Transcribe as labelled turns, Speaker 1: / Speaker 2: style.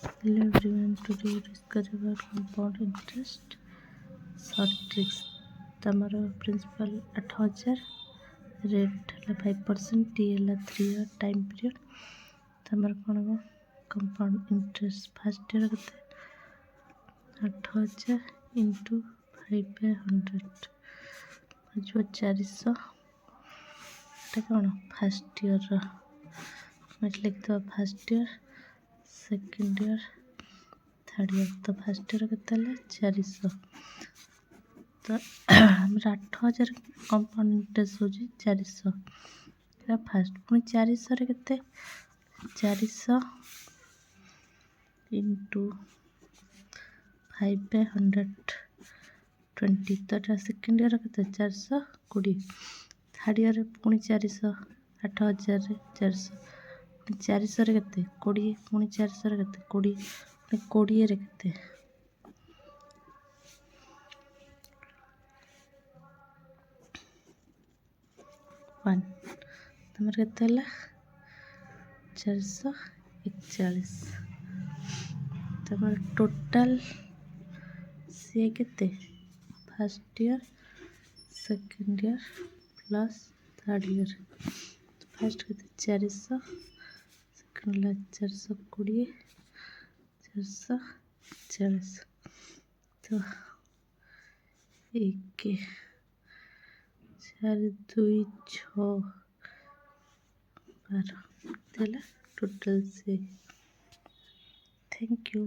Speaker 1: Hello everyone, today we discuss about compound interest short tricks. तमर principal 8000 rate है 5% T है 3 year time period तमर कौन हो कंपाउंड इंटरेस्ट फर्स्ट ईयर के 8000 इंटू 500 जो 400 कौन फर्स्ट ईयर लिख दो first year second year third year तो फर्स्ट ईयर के 400 तो हमारे 8000 कंपाउंड इंटरेस्ट हो 400 फास्ट पुणी 400 के 400 इंटू 520 तो सेकेंड ईयर के 420 थर्ड ईयर पुणी 400 8000 400 400 के 20 पुणी 400 के 20 पुणी 20 के 1 तमर के 441 तमर टोटल सी के first year second year plus third year first के 400 सेकेंड 420 440 तो 1 4 2 6 12 टोटल से थैंक यू।